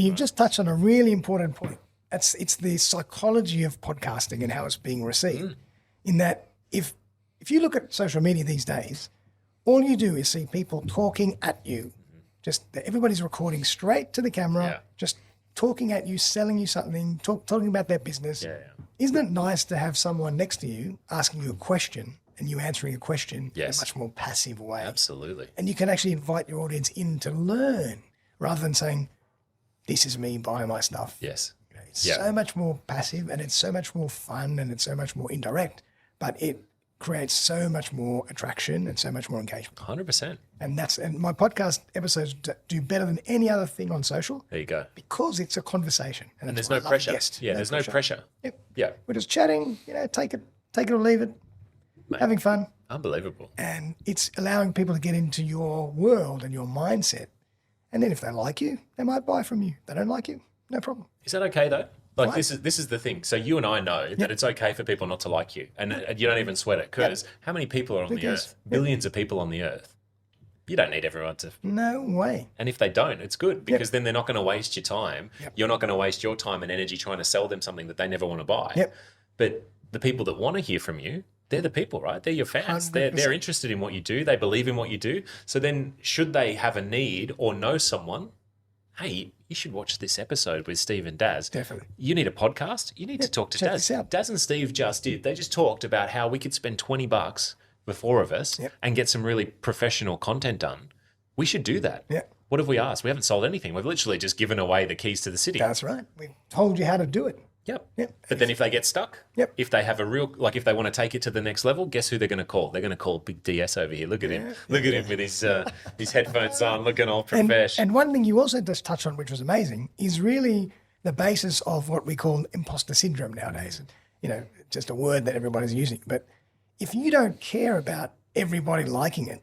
you've just touched on a really important point. It's the psychology of podcasting and how it's being received. In that, if you look at social media these days, all you do is see people talking at you. Just everybody's recording straight to the camera, just talking at you, selling you something, talking about their business. Isn't it nice to have someone next to you asking you a question and you answering a question in a much more passive way? Absolutely. And you can actually invite your audience in to learn rather than saying, this is me buying my stuff. Yes. It's so much more passive and it's so much more fun and it's so much more indirect, but it creates so much more attraction and so much more engagement. 100%. And my podcast episodes do better than any other thing on social. There you go. Because it's a conversation. And there's no pressure. Yeah, there's no pressure. Yep. Yeah. We're just chatting, take it or leave it, having fun. Unbelievable. And it's allowing people to get into your world and your mindset. And then if they like you, they might buy from you. They don't like you, no problem. Is that okay though? Like this is the thing. So you and I know that it's okay for people not to like you, and you don't even sweat it because how many people are on the earth? Billions of people on the earth. You don't need everyone to. No way. And if they don't, it's good because then they're not going to waste your time. You're not going to waste your time and energy trying to sell them something that they never want to buy. But the people that want to hear from you, they're the people, right? They're your fans. They're interested in what you do. They believe in what you do. So then should they have a need or know someone, hey, you should watch this episode with Steve and Daz. Definitely. You need a podcast? You need to talk to Daz. Daz and Steve just did. They just talked about how we could spend $20, the four of us, and get some really professional content done. We should do that. What have we asked? We haven't sold anything. We've literally just given away the keys to the city. That's right. We told you how to do it. But then if they get stuck, if they have a real, if they want to take it to the next level, guess who they're going to call? They're going to call Big DS over here. Look at him. Look at him with his headphones on, looking all profesh. And one thing you also just touched on, which was amazing, is really the basis of what we call imposter syndrome nowadays. Just a word that everybody's using. But if you don't care about everybody liking it,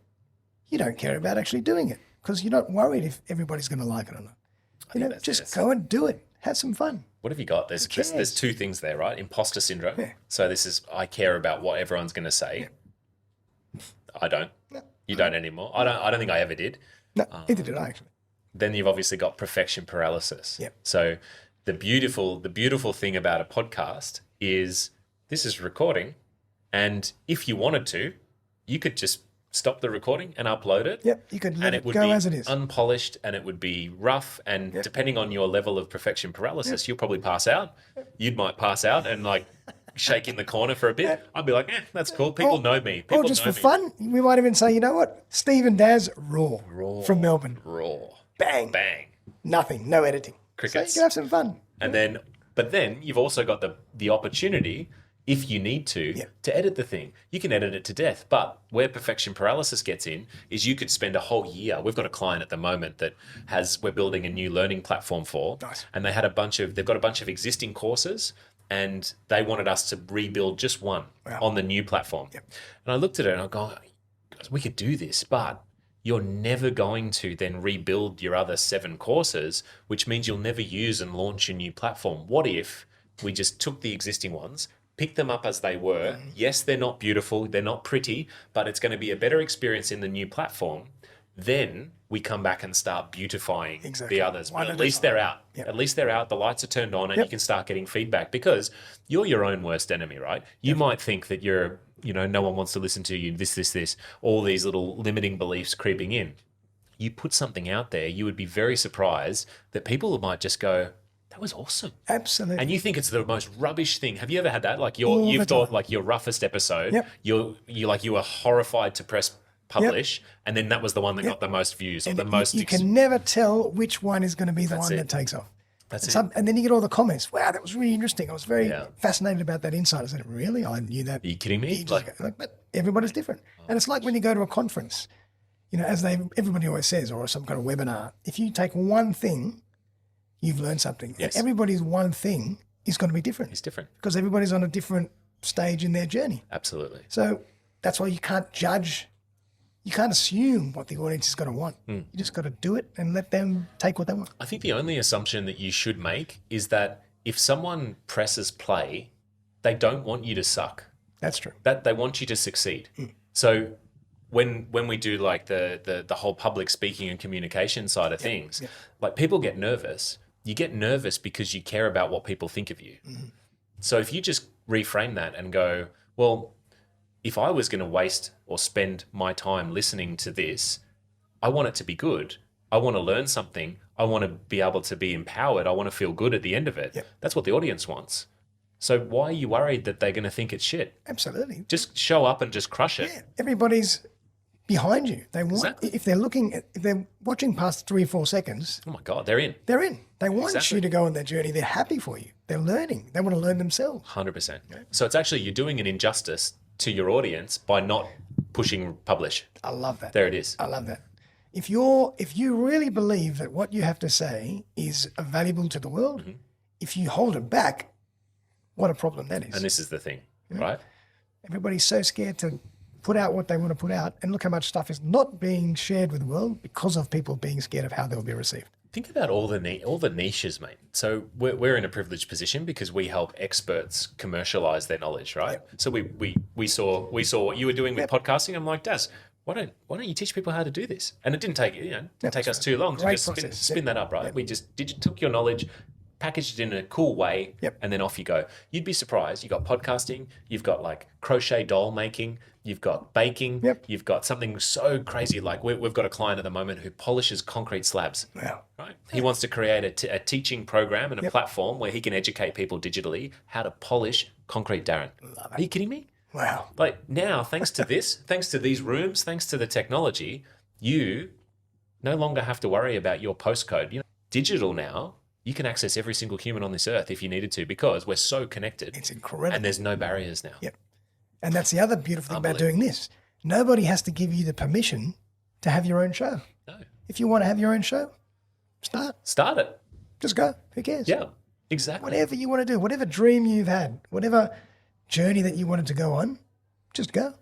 you don't care about actually doing it because you're not worried if everybody's going to like it or not. Just go and do it. Have some fun. What have you got? There's two things there, right? Imposter syndrome. So this is, I care about what everyone's going to say. I don't. No. You don't anymore. I don't think I ever did. No, neither did I actually. Then you've obviously got perfection paralysis. So the beautiful thing about a podcast is this is recording, and if you wanted to, you could just stop the recording and upload it. You could let and it go as it is. Unpolished, and it would be rough. And depending on your level of perfection paralysis, you'll probably pass out. You might pass out and shake in the corner for a bit. I'd be like, that's cool. People know me. People or just know for me. fun, we might even say, you know what? Steve and Daz raw from Melbourne. Raw. Bang. Bang. Nothing. No editing. Crickets. So you can have some fun. And but then you've also got the opportunity, if you need to edit the thing. You can edit it to death. But where perfection paralysis gets in is you could spend a whole year. We've got a client at the moment that we're building a new learning platform for. Nice. And they've got a bunch of existing courses, and they wanted us to rebuild just one on the new platform. And I looked at it and I go, we could do this, but you're never going to then rebuild your other 7 courses, which means you'll never use and launch a new platform. What if we just took the existing ones, pick them up as they were? Yes, they're not beautiful, they're not pretty, but it's going to be a better experience in the new platform. Then we come back and start beautifying the others. But at least they're out. At least they're out, the lights are turned on, and you can start getting feedback, because you're your own worst enemy, right? You might think that you're, no one wants to listen to you, this, all these little limiting beliefs creeping in. You put something out there, you would be very surprised that people might just go, that was awesome. Absolutely. And you think it's the most rubbish thing. Have you ever had that? You've thought your roughest episode, you were horrified to press publish, and then that was the one that got the most views or the most. You can never tell which one is going to be the one that takes off. And then you get all the comments. Wow, that was really interesting. I was very fascinated about that insight. I said, really? I knew that. Are you kidding me? But everybody's different. And it's like when you go to a conference, as everybody always says, or some kind of webinar, if you take one thing, you've learned something. Yes. And everybody's one thing is going to be different. It's different. Because everybody's on a different stage in their journey. Absolutely. So that's why you can't judge. You can't assume what the audience is going to want. You just got to do it and let them take what they want. I think the only assumption that you should make is that if someone presses play, they don't want you to suck. That's true. That they want you to succeed. So when we do the whole public speaking and communication side of things, people get nervous you get nervous because you care about what people think of you. So if you just reframe that and go, well, if I was going to waste or spend my time listening to this, I want it to be good. I want to learn something. I want to be able to be empowered. I want to feel good at the end of it. Yep. That's what the audience wants. So why are you worried that they're going to think it's shit? Absolutely. Just show up and just crush it. Yeah, everybody's behind you. They want Exactly. if they're watching past 3 or 4 seconds, Oh my God, they're in. they're in. They want Exactly. you to go on their journey. They're happy for you. They're learning. They want to learn themselves. 100%. So it's actually, you're doing an injustice to your audience by not pushing publish. I love that. There it is. I love that. If you really believe that what you have to say is valuable to the world, if you hold it back, what a problem that is. And this is the thing, right? Everybody's so scared to put out what they want to put out, and look how much stuff is not being shared with the world because of people being scared of how they'll be received. Think about all the niches, mate. So we're in a privileged position because we help experts commercialize their knowledge, right? So we saw what you were doing with podcasting. I'm like, Daz, why don't you teach people how to do this? And it didn't take us too long to Great just process. spin that up, right? We just took your knowledge, packaged it in a cool way, Yep. and then off you go. You'd be surprised. You got podcasting, you've got like crochet doll making, you've got baking, Yep. you've got something so crazy. Like we've got a client at the moment who polishes concrete slabs. Wow. Right. He wants to create a teaching program and a platform where he can educate people digitally how to polish concrete, Darren. Are you kidding me? Wow. Like now, thanks to this, thanks to these rooms, thanks to the technology, you no longer have to worry about your postcode. Digital now, you can access every single human on this earth if you needed to because we're so connected. It's incredible. And there's no barriers now. Yep. And that's the other beautiful thing about doing this. Nobody has to give you the permission to have your own show. No. If you want to have your own show, Start it. just go. Who cares? Yeah, exactly. Whatever you want to do, whatever dream you've had, whatever journey that you wanted to go on, just go.